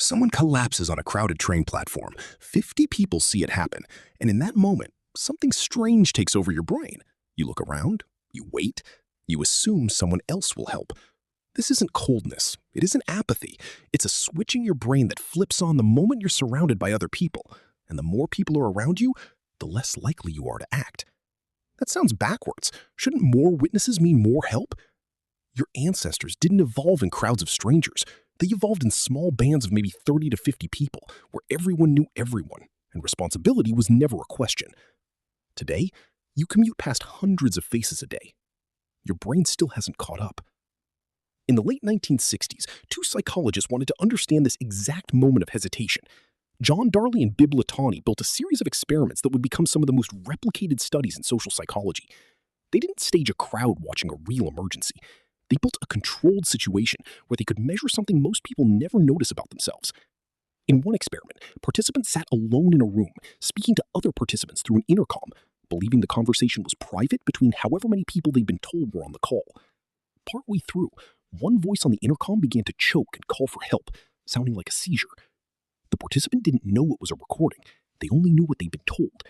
Someone collapses on a crowded train platform. 50 people see it happen, and in that moment, something strange takes over your brain. You look around, you wait, you assume someone else will help. This isn't coldness, it isn't apathy. It's a switch in your brain that flips on the moment you're surrounded by other people. And the more people are around you, the less likely you are to act. That sounds backwards. Shouldn't more witnesses mean more help? Your ancestors didn't evolve in crowds of strangers. They evolved in small bands of maybe 30 to 50 people, where everyone knew everyone, and responsibility was never a question. Today, you commute past hundreds of faces a day. Your brain still hasn't caught up. In the late 1960s, two psychologists wanted to understand this exact moment of hesitation. John Darley and Bibb Latané built a series of experiments that would become some of the most replicated studies in social psychology. They didn't stage a crowd watching a real emergency. They built a controlled situation where they could measure something most people never notice about themselves. In one experiment, participants sat alone in a room, speaking to other participants through an intercom, believing the conversation was private between however many people they'd been told were on the call. Partway through, one voice on the intercom began to choke and call for help, sounding like a seizure. The participant didn't know it was a recording. They only knew what they'd been told.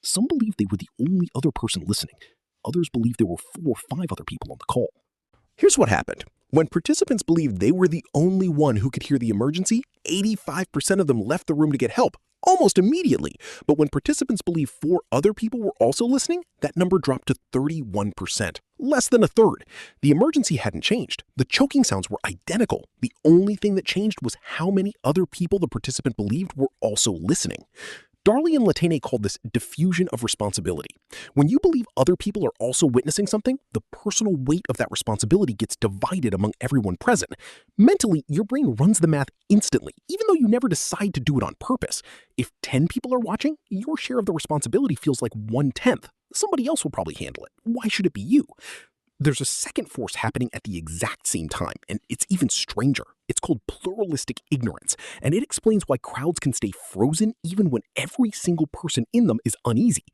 Some believed they were the only other person listening. Others believed there were 4 or 5 other people on the call. Here's what happened. When participants believed they were the only one who could hear the emergency, 85% of them left the room to get help, almost immediately. But when participants believed 4 other people were also listening, that number dropped to 31%, less than a third. The emergency hadn't changed. The choking sounds were identical. The only thing that changed was how many other people the participant believed were also listening. Darley and Latané called this diffusion of responsibility. When you believe other people are also witnessing something, the personal weight of that responsibility gets divided among everyone present. Mentally, your brain runs the math instantly, even though you never decide to do it on purpose. If 10 people are watching, your share of the responsibility feels like 1/10. Somebody else will probably handle it. Why should it be you? There's a second force happening at the exact same time, and it's even stranger. It's called pluralistic ignorance, and it explains why crowds can stay frozen even when every single person in them is uneasy.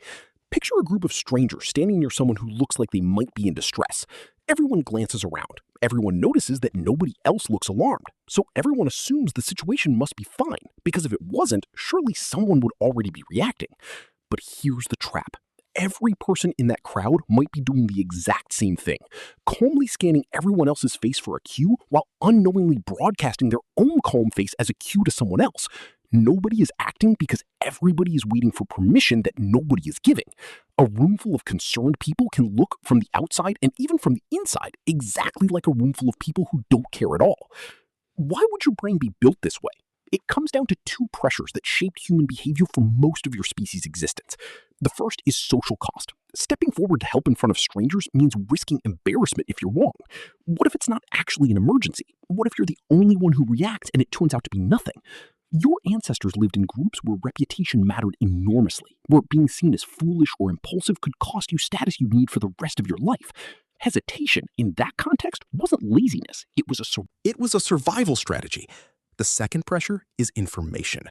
Picture a group of strangers standing near someone who looks like they might be in distress. Everyone glances around. Everyone notices that nobody else looks alarmed, so everyone assumes the situation must be fine, because if it wasn't, surely someone would already be reacting. But here's the trap. Every person in that crowd might be doing the exact same thing, calmly scanning everyone else's face for a cue while unknowingly broadcasting their own calm face as a cue to someone else. Nobody is acting because everybody is waiting for permission that nobody is giving. A room full of concerned people can look from the outside and even from the inside exactly like a room full of people who don't care at all. Why would your brain be built this way? It comes down to 2 pressures that shaped human behavior for most of your species' existence. The first is social cost. Stepping forward to help in front of strangers means risking embarrassment if you're wrong. What if it's not actually an emergency? What if you're the only one who reacts and it turns out to be nothing? Your ancestors lived in groups where reputation mattered enormously, where being seen as foolish or impulsive could cost you status you need for the rest of your life. Hesitation, in that context, wasn't laziness. It was a survival strategy. The second pressure is information.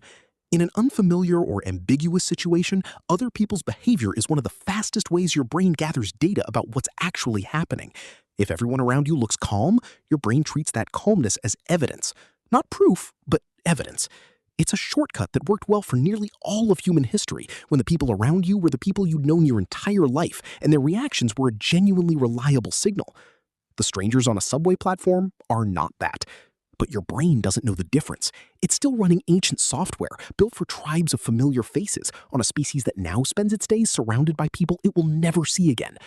In an unfamiliar or ambiguous situation, other people's behavior is one of the fastest ways your brain gathers data about what's actually happening. If everyone around you looks calm, your brain treats that calmness as evidence. Not proof, but evidence. It's a shortcut that worked well for nearly all of human history, when the people around you were the people you'd known your entire life, and their reactions were a genuinely reliable signal. The strangers on a subway platform are not that. But your brain doesn't know the difference. It's still running ancient software built for tribes of familiar faces on a species that now spends its days surrounded by people it will never see again.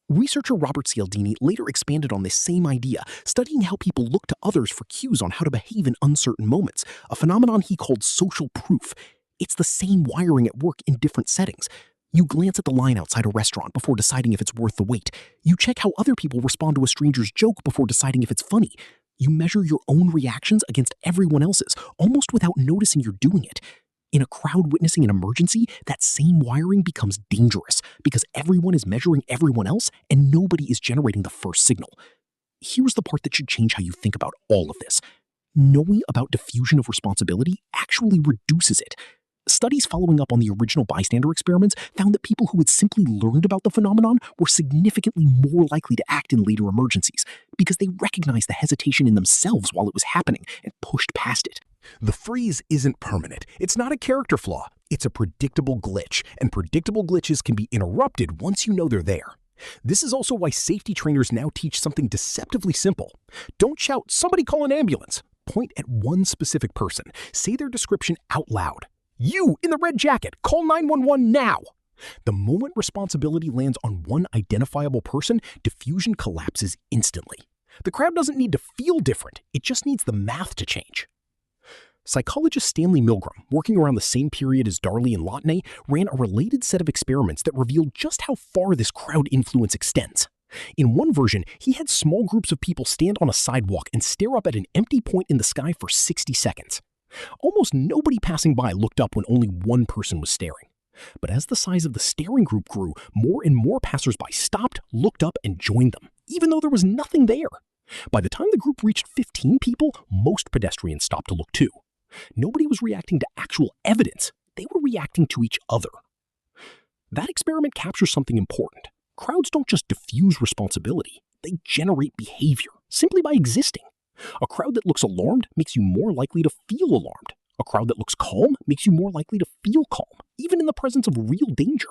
Researcher Robert Cialdini later expanded on this same idea, studying how people look to others for cues on how to behave in uncertain moments, a phenomenon he called social proof. It's the same wiring at work in different settings. You glance at the line outside a restaurant before deciding if it's worth the wait. You check how other people respond to a stranger's joke before deciding if it's funny. You measure your own reactions against everyone else's, almost without noticing you're doing it. In a crowd witnessing an emergency, that same wiring becomes dangerous because everyone is measuring everyone else and nobody is generating the first signal. Here's the part that should change how you think about all of this. Knowing about diffusion of responsibility actually reduces it. Studies following up on the original bystander experiments found that people who had simply learned about the phenomenon were significantly more likely to act in later emergencies because they recognized the hesitation in themselves while it was happening and pushed past it. The freeze isn't permanent. It's not a character flaw. It's a predictable glitch, and predictable glitches can be interrupted once you know they're there. This is also why safety trainers now teach something deceptively simple. Don't shout, "Somebody call an ambulance." Point at one specific person. Say their description out loud. "You in the red jacket, call 911 now." The moment responsibility lands on one identifiable person, diffusion collapses instantly. The crowd doesn't need to feel different. It just needs the math to change. Psychologist Stanley Milgram, working around the same period as Darley and Latané, ran a related set of experiments that revealed just how far this crowd influence extends. In one version, he had small groups of people stand on a sidewalk and stare up at an empty point in the sky for 60 seconds. Almost nobody passing by looked up when only one person was staring. But as the size of the staring group grew, more and more passersby stopped, looked up, and joined them, even though there was nothing there. By the time the group reached 15 people, most pedestrians stopped to look too. Nobody was reacting to actual evidence. They were reacting to each other. That experiment captures something important. Crowds don't just diffuse responsibility. They generate behavior simply by existing. A crowd that looks alarmed makes you more likely to feel alarmed. A crowd that looks calm makes you more likely to feel calm, even in the presence of real danger.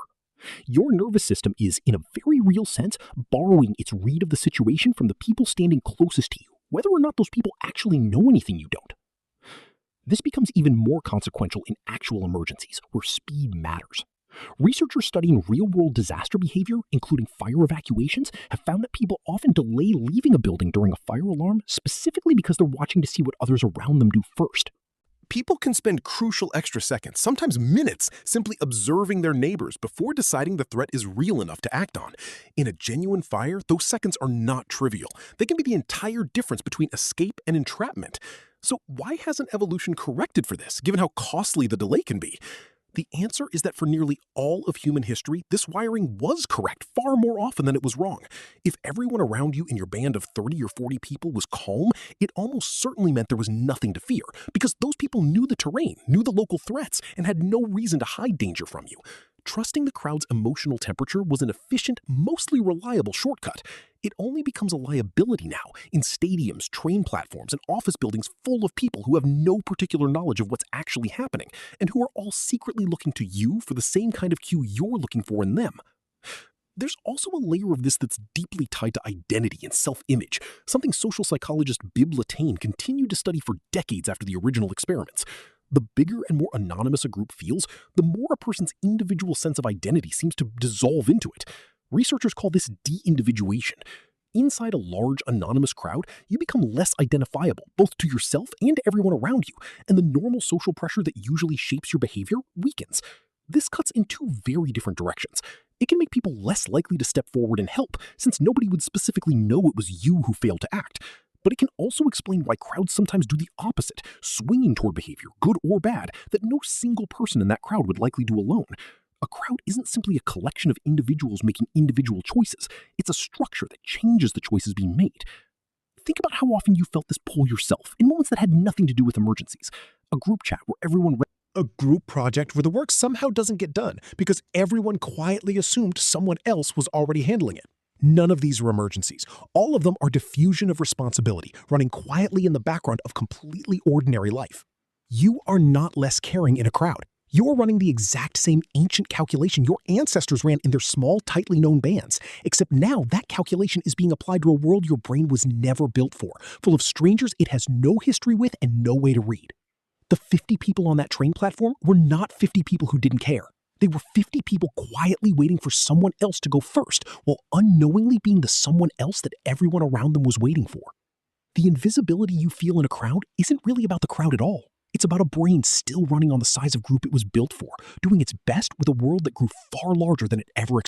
Your nervous system is, in a very real sense, borrowing its read of the situation from the people standing closest to you, whether or not those people actually know anything you don't. This becomes even more consequential in actual emergencies, where speed matters. Researchers studying real-world disaster behavior, including fire evacuations, have found that people often delay leaving a building during a fire alarm specifically because they're watching to see what others around them do first. People can spend crucial extra seconds, sometimes minutes, simply observing their neighbors before deciding the threat is real enough to act on. In a genuine fire, those seconds are not trivial. They can be the entire difference between escape and entrapment. So why hasn't evolution corrected for this, given how costly the delay can be? The answer is that for nearly all of human history, this wiring was correct far more often than it was wrong. If everyone around you in your band of 30 or 40 people was calm, it almost certainly meant there was nothing to fear, because those people knew the terrain, knew the local threats, and had no reason to hide danger from you. Trusting the crowd's emotional temperature was an efficient, mostly reliable shortcut. It only becomes a liability now in stadiums, train platforms, and office buildings full of people who have no particular knowledge of what's actually happening, and who are all secretly looking to you for the same kind of cue you're looking for in them. There's also a layer of this that's deeply tied to identity and self-image, something social psychologist Bibb Latané continued to study for decades after the original experiments. The bigger and more anonymous a group feels, the more a person's individual sense of identity seems to dissolve into it. Researchers call this de-individuation. Inside a large anonymous crowd, you become less identifiable, both to yourself and to everyone around you, and the normal social pressure that usually shapes your behavior weakens. This cuts in two very different directions. It can make people less likely to step forward and help, since nobody would specifically know it was you who failed to act. But it can also explain why crowds sometimes do the opposite, swinging toward behavior, good or bad, that no single person in that crowd would likely do alone. A crowd isn't simply a collection of individuals making individual choices. It's a structure that changes the choices being made. Think about how often you felt this pull yourself in moments that had nothing to do with emergencies. A group chat where everyone a group project where the work somehow doesn't get done because everyone quietly assumed someone else was already handling it. None of these are emergencies. All of them are diffusion of responsibility, running quietly in the background of completely ordinary life. You are not less caring in a crowd. You're running the exact same ancient calculation your ancestors ran in their small, tightly known bands, except now that calculation is being applied to a world your brain was never built for, full of strangers it has no history with and no way to read. The 50 people on that train platform were not 50 people who didn't care. They were 50 people quietly waiting for someone else to go first, while unknowingly being the someone else that everyone around them was waiting for. The invisibility you feel in a crowd isn't really about the crowd at all. It's about a brain still running on the size of group it was built for, doing its best with a world that grew far larger than it ever expected.